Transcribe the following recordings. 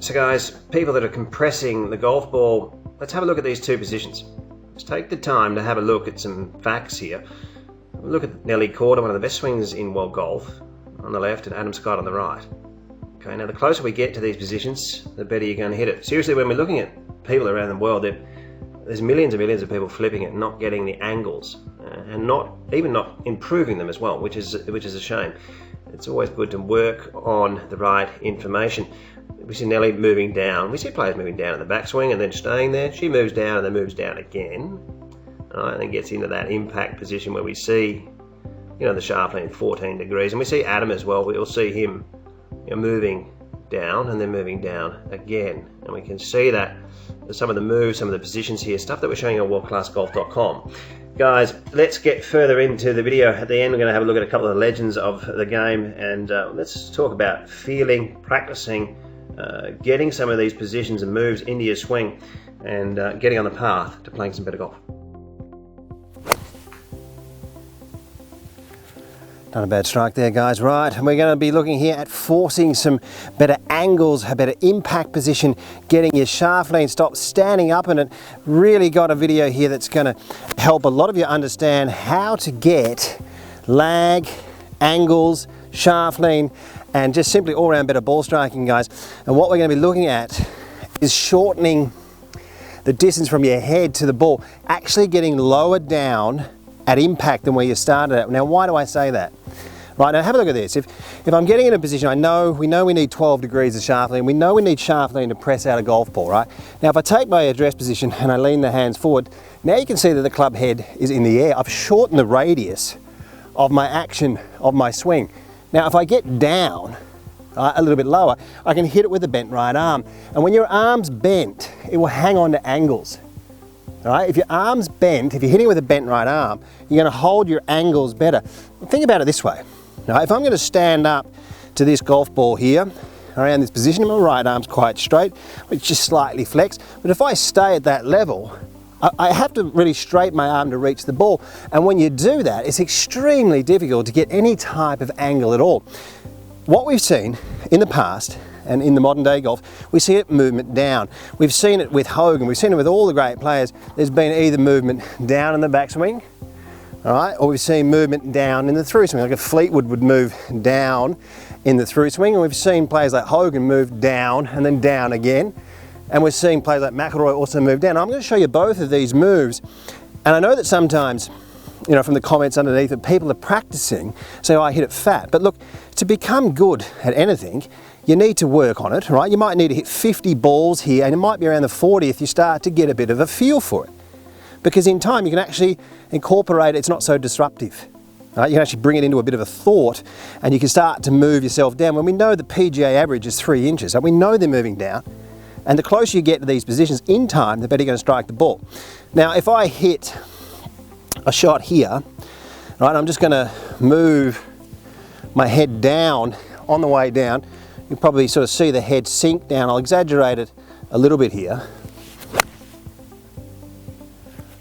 So guys, people that are compressing the golf ball, let's have a look at these two positions. Let's take the time to have a look at some facts here. Look at Nelly Corder, one of the best swings in world golf, on the left, and Adam Scott on the right. Okay, now the closer we get to these positions, the better you're going to hit it. Seriously, when we're looking at people around the world, there's millions and millions of people flipping it, not getting the angles, and not improving them as well, which is a shame. It's always good to work on the right information. We see Nelly moving down. We see players moving down in the backswing and then staying there. She moves down and then moves down again. And then gets into that impact position where we see, the shaft length 14 degrees. And we see Adam as well. We'll see him moving down and then moving down again. And we can see that some of the moves, some of the positions here, stuff that we're showing on WorldClassGolf.com. Guys, let's get further into the video. At the end, we're going to have a look at a couple of the legends of the game, and let's talk about feeling, practicing, getting some of these positions and moves into your swing, and getting on the path to playing some better golf. Not a bad strike there, guys. Right, and we're going to be looking here at forcing some better angles, a better impact position, getting your shaft lean stop, standing up in it. Really got a video here that's going to help a lot of you understand how to get lag, angles, shaft lean, and just simply all-around better ball striking, guys. And what we're going to be looking at is shortening the distance from your head to the ball, actually getting lower down at impact than where you started at. Now, why do I say that? Right, now have a look at this. If I'm getting in a position, we know we need 12 degrees of shaft lean. We know we need shaft lean to press out a golf ball, right? Now, if I take my address position and I lean the hands forward, now you can see that the club head is in the air. I've shortened the radius of my action of my swing. Now, if I get down a little bit lower, I can hit it with the bent right arm. And when your arm's bent, it will hang on to angles. All right, if your arm's bent, if you're hitting with a bent right arm, you're going to hold your angles better. Think about it this way. Now, if I'm going to stand up to this golf ball here, around this position, my right arm's quite straight, it's just slightly flexed. But if I stay at that level, I have to really straighten my arm to reach the ball. And when you do that, it's extremely difficult to get any type of angle at all. What we've seen in the past, and in the modern day golf, we see it movement down. We've seen it with Hogan, we've seen it with all the great players. There's been either movement down in the backswing, all right, or we've seen movement down in the through swing. Like a Fleetwood would move down in the through swing, and we've seen players like Hogan move down and then down again. And we're seeing players like McIlroy also move down. I'm going to show you both of these moves. And I know that sometimes, from the comments underneath, that people are practicing, say, oh, I hit it fat. But look, to become good at anything, you need to work on it, right? You might need to hit 50 balls here, and it might be around the 40th you start to get a bit of a feel for it. Because in time you can actually incorporate it, it's not so disruptive. Right? You can actually bring it into a bit of a thought, and you can start to move yourself down. When we know the PGA average is 3 inches, and we know they're moving down, and the closer you get to these positions in time, the better you're going to strike the ball. Now, if I hit a shot here, right, I'm just going to move my head down on the way down. You'll probably sort of see the head sink down. I'll exaggerate it a little bit here.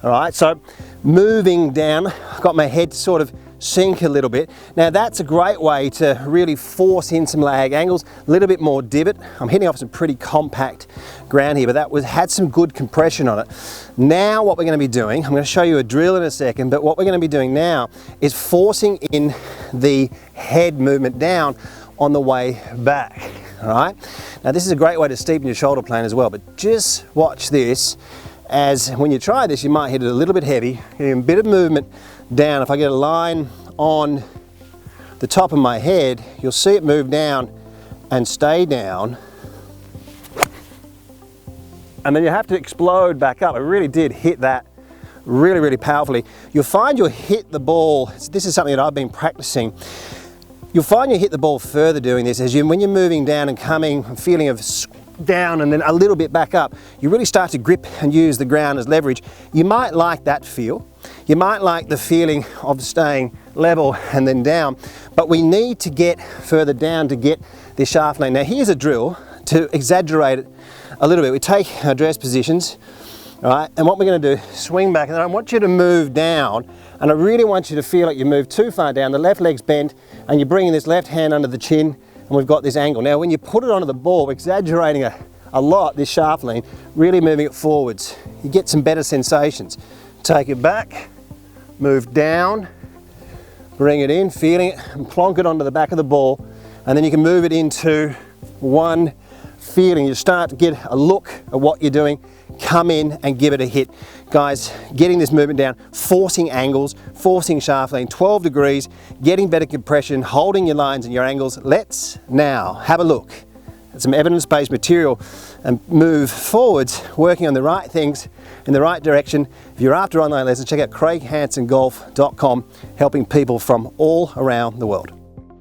All right, so moving down, I've got my head to sort of sink a little bit. Now that's a great way to really force in some lag angles, a little bit more divot. I'm hitting off some pretty compact ground here, but that had some good compression on it. Now what we're going to be doing, I'm going to show you a drill in a second, but what we're going to be doing now is forcing in the head movement down on the way back. All right, now this is a great way to steepen your shoulder plane as well, but just watch this, as when you try this you might hit it a little bit heavy, getting a bit of movement down. If I get a line on the top of my head, you'll see it move down and stay down, and then you have to explode back up. I really did hit that really powerfully. You'll find you'll hit the ball, this is something that I've been practicing, you'll find you hit the ball further doing this, when you're moving down and coming, feeling of down and then a little bit back up, you really start to grip and use the ground as leverage. You might like that feel. You might like the feeling of staying level and then down, but we need to get further down to get this shaft lane. Now here's a drill to exaggerate it a little bit. We take our dress positions, right, and what we're going to do, swing back, and then I want you to move down, and I really want you to feel like you move too far down. The left leg's bent, and you're bringing this left hand under the chin, and we've got this angle. Now when you put it onto the ball, we're exaggerating a lot, this shaft lean, really moving it forwards. You get some better sensations. Take it back, move down, bring it in, feeling it, and plonk it onto the back of the ball, and then you can move it into one feeling. You start to get a look at what you're doing, come in and give it a hit. Guys, getting this movement down, forcing angles, forcing shaft lean, 12 degrees, getting better compression, holding your lines and your angles. Let's now have a look at some evidence-based material and move forwards, working on the right things in the right direction. If you're after online lessons, check out CraigHansonGolf.com, helping people from all around the world.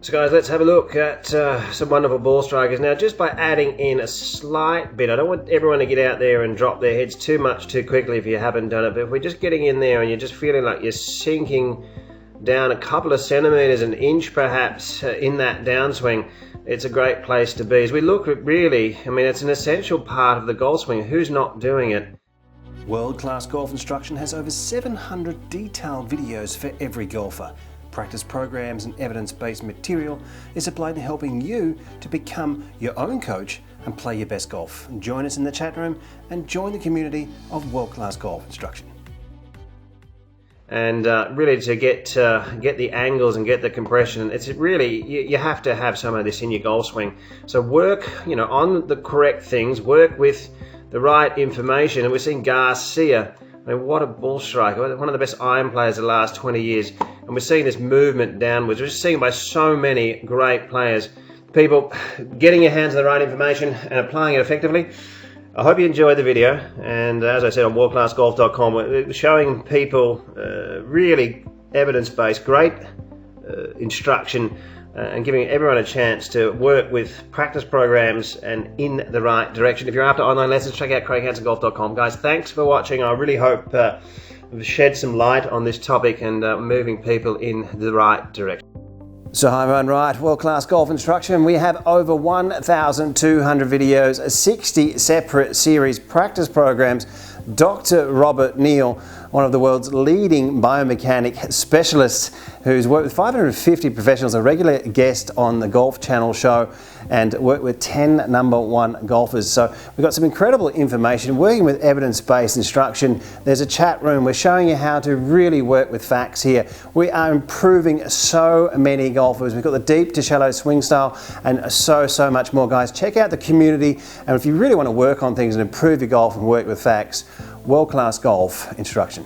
So guys, let's have a look at some wonderful ball strikers. Now, just by adding in a slight bit, I don't want everyone to get out there and drop their heads too much too quickly if you haven't done it, but if we're just getting in there and you're just feeling like you're sinking down a couple of centimeters, an inch perhaps, in that downswing, it's a great place to be. As we look at really, I mean, it's an essential part of the golf swing. Who's not doing it? World Class Golf Instruction has over 700 detailed videos for every golfer. Practice programs and evidence-based material is applied in helping you to become your own coach and play your best golf. Join us in the chat room and join the community of World Class Golf Instruction. And really to get the angles and get the compression, it's really, you have to have some of this in your golf swing. So work, on the correct things, work with the right information. And we're seeing Garcia, I mean, what a ball striker, one of the best iron players of the last 20 years. And we're seeing this movement downwards. We're just seeing by so many great players. People getting your hands on the right information and applying it effectively. I hope you enjoyed the video. And as I said, on WorldClassGolf.com, we're showing people really evidence-based, great instruction, and giving everyone a chance to work with practice programs and in the right direction. If you're after online lessons, check out CraigHansonGolf.com. Guys, thanks for watching. I really hope we've shed some light on this topic and moving people in the right direction. So hi everyone, right, World Class Golf Instruction. We have over 1,200 videos, 60 separate series practice programs. Dr. Robert Neal, one of the world's leading biomechanic specialists, who's worked with 550 professionals, a regular guest on the Golf Channel show, and worked with 10 #1 golfers. So we've got some incredible information, working with evidence-based instruction. There's a chat room. We're showing you how to really work with facts here. We are improving so many golfers. We've got the deep to shallow swing style and so much more, guys. Check out the community, and if you really want to work on things and improve your golf and work with facts, World Class Golf Instruction.